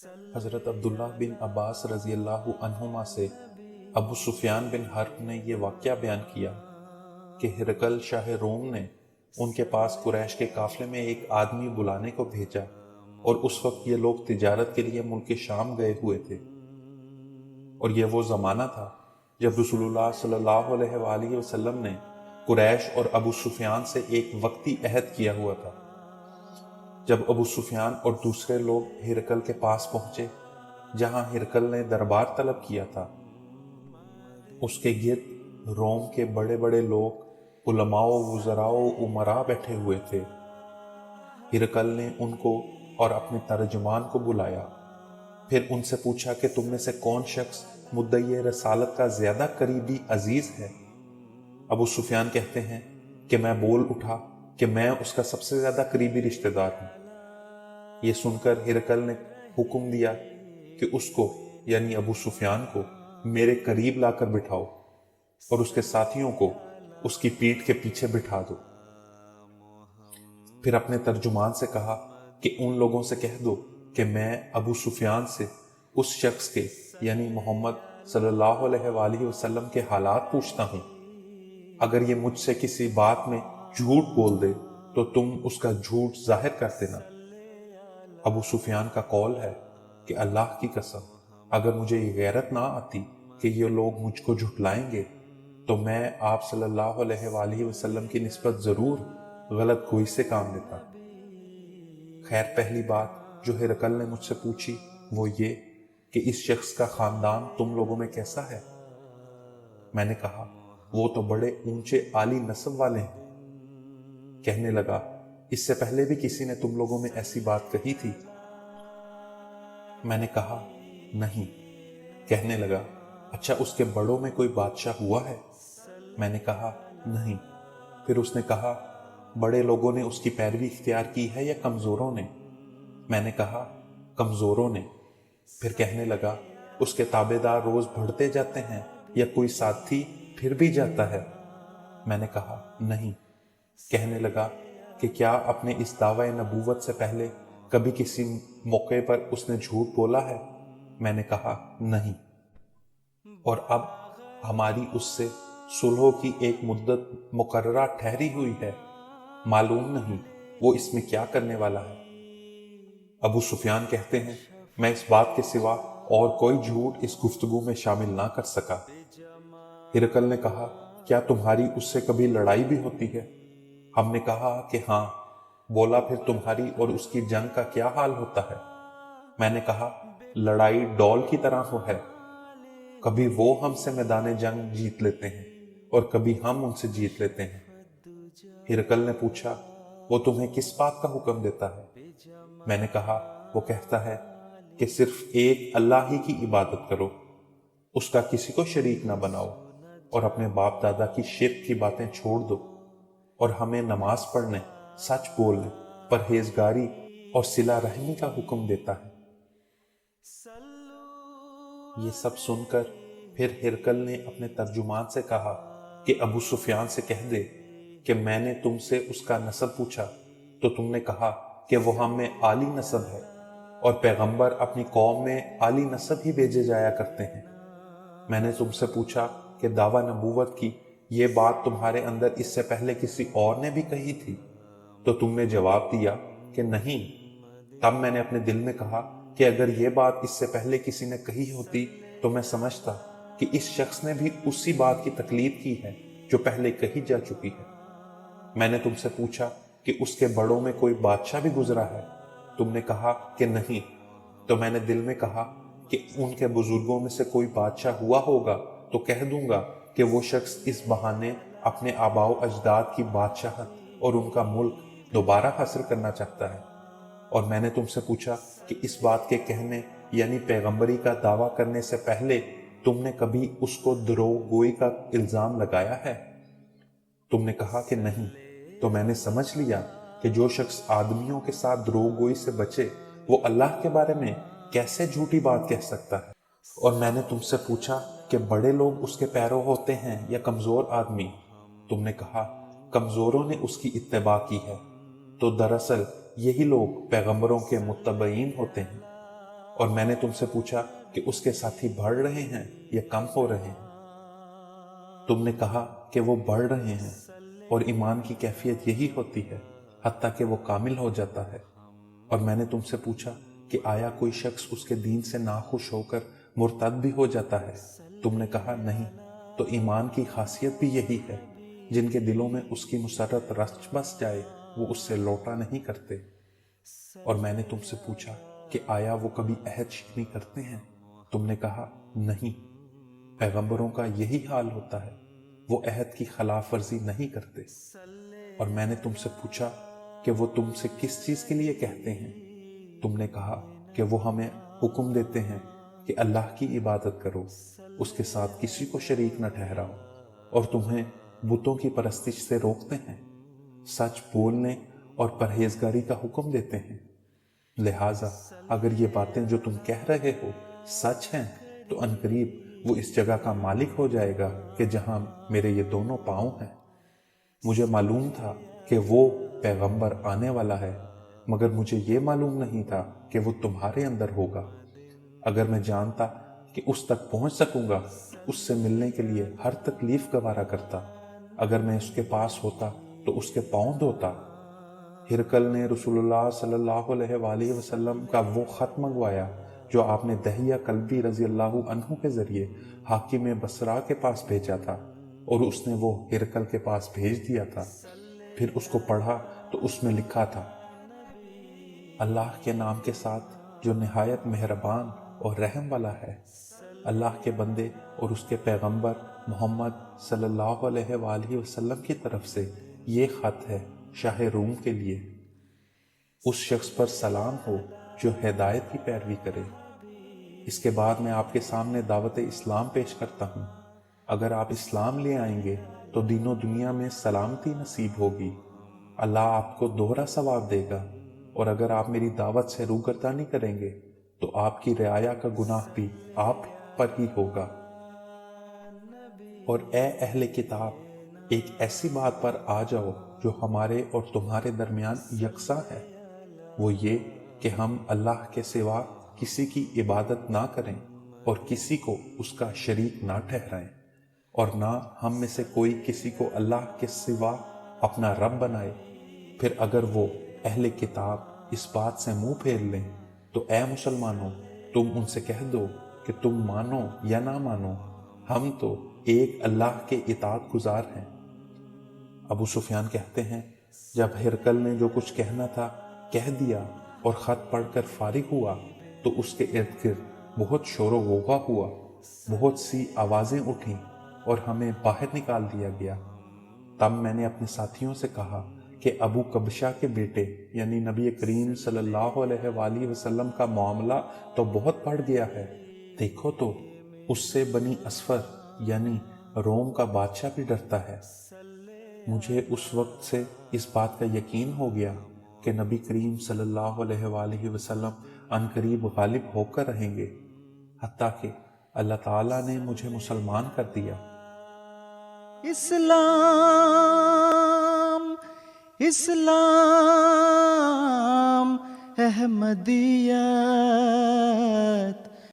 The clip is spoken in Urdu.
حضرت عبداللہ بن عباس رضی اللہ عنہما سے ابو سفیان بن حرب نے یہ واقعہ بیان کیا کہ ہرقل شاہ روم نے ان کے پاس قریش کے قافلے میں ایک آدمی بلانے کو بھیجا، اور اس وقت یہ لوگ تجارت کے لیے ملک شام گئے ہوئے تھے، اور یہ وہ زمانہ تھا جب رسول اللہ صلی اللہ علیہ وآلہ وسلم نے قریش اور ابو سفیان سے ایک وقتی عہد کیا ہوا تھا۔ جب ابو سفیان اور دوسرے لوگ ہرقل کے پاس پہنچے جہاں ہرقل نے دربار طلب کیا تھا، اس کے گرد روم کے بڑے بڑے لوگ، علماء و وزراء و امراء بیٹھے ہوئے تھے۔ ہرقل نے ان کو اور اپنے ترجمان کو بلایا، پھر ان سے پوچھا کہ تم میں سے کون شخص مدعی رسالت کا زیادہ قریبی عزیز ہے؟ ابو سفیان کہتے ہیں کہ میں بول اٹھا کہ میں اس کا سب سے زیادہ قریبی رشتہ دار ہوں۔ یہ سن کر ہرقل نے حکم دیا کہ اس کو یعنی ابو سفیان کو میرے قریب لا کر بٹھاؤ اور اس کے ساتھیوں کو اس کی پیٹھ کے پیچھے بٹھا دو۔ پھر اپنے ترجمان سے کہا کہ ان لوگوں سے کہہ دو کہ میں ابو سفیان سے اس شخص کے یعنی محمد صلی اللہ علیہ وآلہ وسلم کے حالات پوچھتا ہوں۔ اگر یہ مجھ سے کسی بات میں جھوٹ بول دے تو تم اس کا جھوٹ ظاہر کر دینا۔ ابو سفیان کا قول ہے کہ اللہ کی قسم، اگر مجھے یہ غیرت نہ آتی کہ یہ لوگ مجھ کو جھٹلائیں گے تو میں آپ صلی اللہ علیہ وآلہ وسلم کی نسبت ضرور غلط گوئی سے کام لیتا۔ خیر، پہلی بات جو ہرقل نے مجھ سے پوچھی وہ یہ کہ اس شخص کا خاندان تم لوگوں میں کیسا ہے؟ میں نے کہا وہ تو بڑے اونچے عالی نسب والے ہیں۔ کہنے لگا اس سے پہلے بھی کسی نے تم لوگوں میں ایسی بات کہی تھی؟ میں نے کہا نہیں۔ کہنے لگا اچھا اس کے بڑوں میں کوئی بادشاہ ہوا ہے؟ میں نے کہا نہیں۔ پھر اس نے کہا بڑے لوگوں نے اس کی پیروی اختیار کی ہے یا کمزوروں نے؟ میں نے کہا کمزوروں نے۔ پھر کہنے لگا اس کے تابع دار روز بڑھتے جاتے ہیں یا کوئی ساتھی پھر بھی جاتا ہے؟ میں نے کہا نہیں۔ کہنے لگا کہ کیا اپنے اس دعوی نبوت سے پہلے کبھی کسی موقع پر اس نے جھوٹ بولا ہے؟ میں نے کہا نہیں۔ اور اب ہماری اس سے صلح کی ایک مدت مقررہ ٹھہری ہوئی ہے، معلوم نہیں وہ اس میں کیا کرنے والا ہے۔ ابو سفیان کہتے ہیں میں اس بات کے سوا اور کوئی جھوٹ اس گفتگو میں شامل نہ کر سکا۔ ہرقل نے کہا کیا تمہاری اس سے کبھی لڑائی بھی ہوتی ہے؟ ہم نے کہا کہ ہاں۔ بولا پھر تمہاری اور اس کی جنگ کا کیا حال ہوتا ہے؟ میں نے کہا لڑائی ڈول کی طرح ہو ہے، کبھی وہ ہم سے میدان جنگ جیت لیتے ہیں اور کبھی ہم ان سے جیت لیتے ہیں۔ ہرقل نے پوچھا وہ تمہیں کس بات کا حکم دیتا ہے؟ میں نے کہا وہ کہتا ہے کہ صرف ایک اللہ ہی کی عبادت کرو، اس کا کسی کو شریک نہ بناؤ، اور اپنے باپ دادا کی شرک کی باتیں چھوڑ دو، اور ہمیں نماز پڑھنے، سچ بولنے، پرہیزگاری اور صلہ رحمی کا حکم دیتا ہے۔ یہ سب سن کر پھر ہرقل نے اپنے ترجمان سے کہا کہ ابو سفیان سے کہہ دے کہ میں نے تم سے اس کا نسب پوچھا تو تم نے کہا کہ وہ ہم میں عالی نسب ہے، اور پیغمبر اپنی قوم میں عالی نسب ہی بھیجے جایا کرتے ہیں۔ میں نے تم سے پوچھا کہ دعویٰ نبوت کی یہ بات تمہارے اندر اس سے پہلے کسی اور نے بھی کہی تھی؟ تو تم نے جواب دیا کہ نہیں۔ تب میں نے اپنے دل میں کہا کہ اگر یہ بات اس سے پہلے کسی نے کہی ہوتی تو میں سمجھتا کہ اس شخص نے بھی اسی بات کی تقلید کی ہے جو پہلے کہی جا چکی ہے۔ میں نے تم سے پوچھا کہ اس کے بڑوں میں کوئی بادشاہ بھی گزرا ہے؟ تم نے کہا کہ نہیں۔ تو میں نے دل میں کہا کہ ان کے بزرگوں میں سے کوئی بادشاہ ہوا ہوگا تو کہہ دوں گا کہ وہ شخص اس بہانے اپنے آباء و اجداد کی بادشاہت اور ان کا ملک دوبارہ حاصل کرنا چاہتا ہے۔ اور میں نے تم سے پوچھا کہ اس بات کے کہنے یعنی پیغمبری کا دعویٰ کرنے سے پہلے تم نے کبھی اس کو دروغ گوئی کا الزام لگایا ہے؟ تم نے کہا کہ نہیں۔ تو میں نے سمجھ لیا کہ جو شخص آدمیوں کے ساتھ دروغ گوئی سے بچے وہ اللہ کے بارے میں کیسے جھوٹی بات کہہ سکتا ہے۔ اور میں نے تم سے پوچھا کہ بڑے لوگ اس کے پیرو ہوتے ہیں یا کمزور آدمی؟ تم نے کہا کمزوروں نے اس کی اتباع کی ہے۔ تو دراصل یہی لوگ پیغمبروں کے متبعین ہوتے ہیں۔ اور میں نے تم سے پوچھا کہ اس کے ساتھی بڑھ رہے ہیں یا کم ہو رہے ہیں؟ تم نے کہا کہ وہ بڑھ رہے ہیں، اور ایمان کی کیفیت یہی ہوتی ہے حتیٰ کہ وہ کامل ہو جاتا ہے۔ اور میں نے تم سے پوچھا کہ آیا کوئی شخص اس کے دین سے ناخوش ہو کر مرتد بھی ہو جاتا ہے؟ تم نے کہا نہیں۔ تو ایمان کی خاصیت بھی یہی ہے، جن کے دلوں میں اس کی مسرت رچ بس جائے وہ اس سے لوٹا نہیں کرتے۔ اور میں نے تم سے پوچھا کہ آیا وہ کبھی عہد شکنی کرتے ہیں؟ تم نے کہا نہیں۔ پیغمبروں کا یہی حال ہوتا ہے، وہ عہد کی خلاف ورزی نہیں کرتے۔ اور میں نے تم سے پوچھا کہ وہ تم سے کس چیز کے لیے کہتے ہیں؟ تم نے کہا کہ وہ ہمیں حکم دیتے ہیں کہ اللہ کی عبادت کرو، اس کے ساتھ کسی کو شریک نہ ٹھہراؤ، اور تمہیں بتوں کی پرستش سے روکتے ہیں، سچ بولنے اور پرہیزگاری کا حکم دیتے ہیں۔ لہٰذا اگر یہ باتیں جو تم کہہ رہے ہو سچ ہیں تو عنقریب وہ اس جگہ کا مالک ہو جائے گا کہ جہاں میرے یہ دونوں پاؤں ہیں۔ مجھے معلوم تھا کہ وہ پیغمبر آنے والا ہے، مگر مجھے یہ معلوم نہیں تھا کہ وہ تمہارے اندر ہوگا۔ اگر میں جانتا کہ اس تک پہنچ سکوں گا اس سے ملنے کے لیے ہر تکلیف گوارا کرتا۔ اگر میں اس کے پاس ہوتا تو اس کے پاؤں دھوتا۔ ہرقل نے رسول اللہ صلی اللہ علیہ وآلہ وسلم کا وہ خط منگوایا جو آپ نے دہیہ کلبی رضی اللہ عنہ کے ذریعے حاکم بصرہ کے پاس بھیجا تھا، اور اس نے وہ ہرقل کے پاس بھیج دیا تھا۔ پھر اس کو پڑھا تو اس میں لکھا تھا، اللہ کے نام کے ساتھ جو نہایت مہربان اور رحم والا ہے۔ اللہ کے بندے اور اس کے پیغمبر محمد صلی اللہ علیہ وآلہ وسلم کی طرف سے یہ خط ہے شاہ روم کے لیے۔ اس شخص پر سلام ہو جو ہدایت کی پیروی کرے۔ اس کے بعد میں آپ کے سامنے دعوت اسلام پیش کرتا ہوں۔ اگر آپ اسلام لے آئیں گے تو دین و دنیا میں سلامتی نصیب ہوگی، اللہ آپ کو دوہرا ثواب دے گا، اور اگر آپ میری دعوت سے روگردانی کریں گے تو آپ کی رعایا کا گناہ بھی آپ پر ہی ہوگا۔ اور اے اہل کتاب، ایک ایسی بات پر آ جاؤ جو ہمارے اور تمہارے درمیان یکساں ہے، وہ یہ کہ ہم اللہ کے سوا کسی کی عبادت نہ کریں اور کسی کو اس کا شریک نہ ٹھہرائیں، اور نہ ہم میں سے کوئی کسی کو اللہ کے سوا اپنا رب بنائے۔ پھر اگر وہ اہل کتاب اس بات سے منہ پھیر لیں تو اے مسلمانوں، تم ان سے کہہ دو کہ تم مانو یا نہ مانو، ہم تو ایک اللہ کے اطاعت گزار ہیں۔ ابو سفیان کہتے ہیں، جب ہرقل نے جو کچھ کہنا تھا کہہ دیا اور خط پڑھ کر فارغ ہوا تو اس کے ارد گرد بہت شور و غوغا ہوا، بہت سی آوازیں اٹھیں اور ہمیں باہر نکال دیا گیا۔ تب میں نے اپنے ساتھیوں سے کہا کہ ابو کبشہ کے بیٹے یعنی نبی کریم صلی اللہ علیہ وآلہ وسلم کا معاملہ تو بہت بڑھ گیا ہے، دیکھو تو اس سے بنی اسفر یعنی روم کا بادشاہ بھی ڈرتا ہے۔ مجھے اس وقت سے اس بات کا یقین ہو گیا کہ نبی کریم صلی اللہ علیہ وآلہ وسلم عنقریب غالب ہو کر رہیں گے، حتیٰ کہ اللہ تعالیٰ نے مجھے مسلمان کر دیا۔ اسلام اسلام احمدیت